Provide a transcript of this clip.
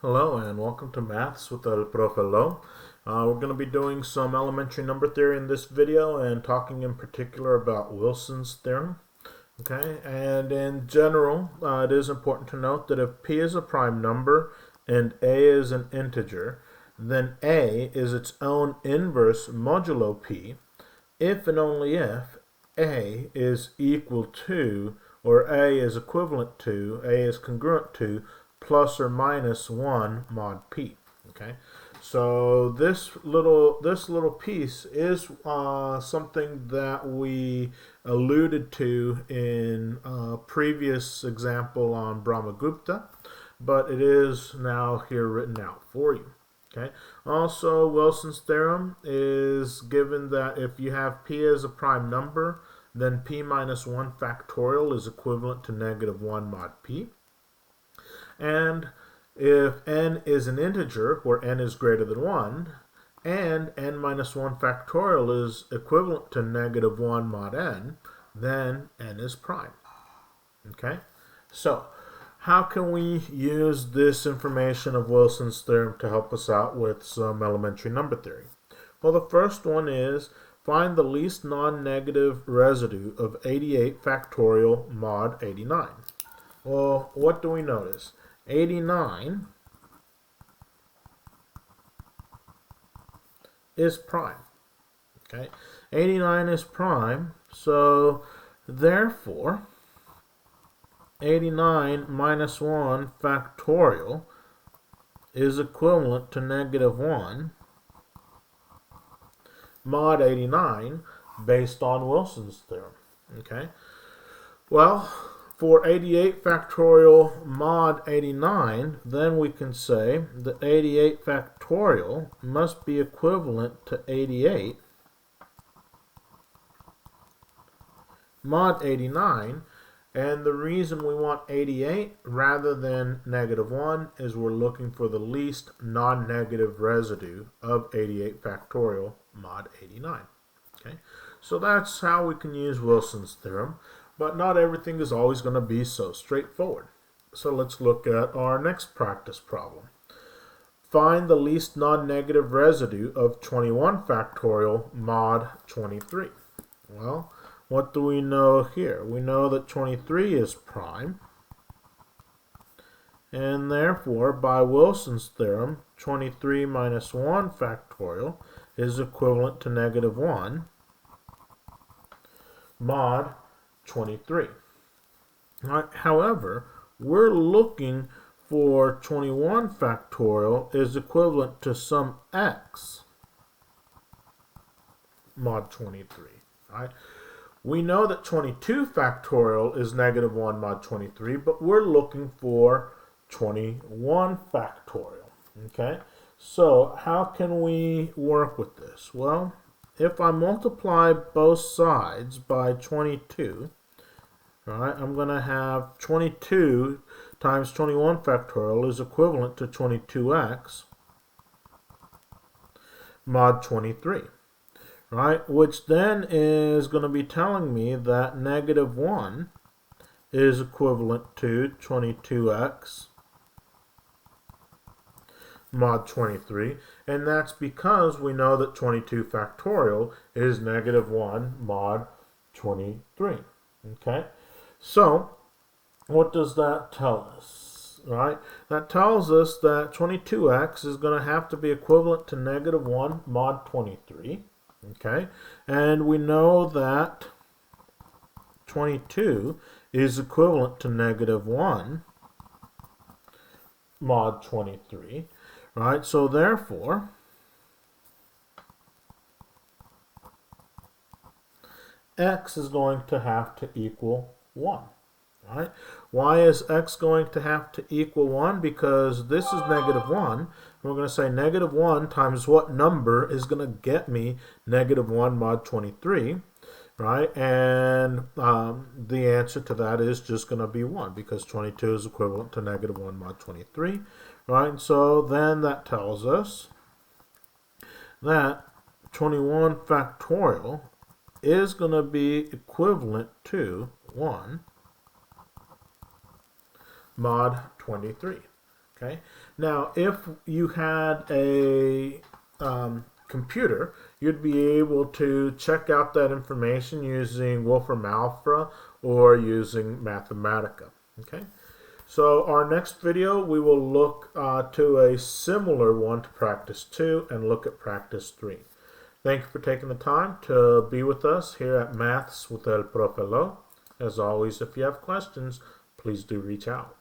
Hello and welcome to Maths with El Profe Lo. We're going to be doing some elementary number theory in this video and talking in particular about Wilson's theorem. Okay, and in general, it is important to note that if p is a prime number and a is an integer, then a is its own inverse modulo p if and only if a is equal to, or a is equivalent to, a is congruent to, plus or minus 1 mod p. Okay, so this little piece is something that we alluded to in a previous example on Brahmagupta, but it is now here written out for you. Okay. Also, Wilson's theorem is given that if you have p as a prime number, then p minus 1 factorial is equivalent to negative 1 mod p. And if n is an integer, where n is greater than 1, and n minus 1 factorial is equivalent to negative 1 mod n, then n is prime. Okay? So, how can we use this information of Wilson's theorem to help us out with some elementary number theory? Well, the first one is find the least non-negative residue of 88 factorial mod 89. Well, what do we notice? 89 is prime. Okay, 89 is prime, so therefore 89 minus 1 factorial is equivalent to negative 1 mod 89 based on Wilson's theorem. Okay, well, for 88 factorial mod 89, then we can say that 88 factorial must be equivalent to 88 mod 89. And the reason we want 88 rather than negative 1 is we're looking for the least non-negative residue of 88 factorial mod 89. Okay, so that's how we can use Wilson's theorem, but not everything is always going to be so straightforward. So let's look at our next practice problem. Find the least non-negative residue of 21 factorial mod 23. Well, what do we know here? We know that 23 is prime, and therefore, by Wilson's theorem, 23 minus 1 factorial is equivalent to negative 1 mod 23. However, we're looking for 21 factorial is equivalent to some x mod 23. Right? We know that 22 factorial is negative 1 mod 23, but we're looking for 21 factorial. Okay, so how can we work with this? Well, if I multiply both sides by 22, right, I'm going to have 22 times 21 factorial is equivalent to 22x mod 23. Right, which then is going to be telling me that negative 1 is equivalent to 22x mod 23, and that's because we know that 22 factorial is negative 1 mod 23. Okay, so what does that tell us? Right, that tells us that 22x is going to have to be equivalent to negative 1 mod 23. Okay, and we know that 22 is equivalent to negative 1 mod 23, right? So therefore, x is going to have to equal 1, right? Why is x going to have to equal 1? Because this is negative 1. We're going to say negative 1 times what number is going to get me negative 1 mod 23, right? And the answer to that is just going to be 1, because 22 is equivalent to negative 1 mod 23, right? So then that tells us that 21 factorial is going to be equivalent to 1 mod 23. Okay. Now, if you had a computer, you'd be able to check out that information using Wolfram Alpha or using Mathematica. Okay. So our next video, we will look to a similar one to practice 2 and look at practice 3. Thank you for taking the time to be with us here at Maths with El Profe Lo. As always, if you have questions, please do reach out.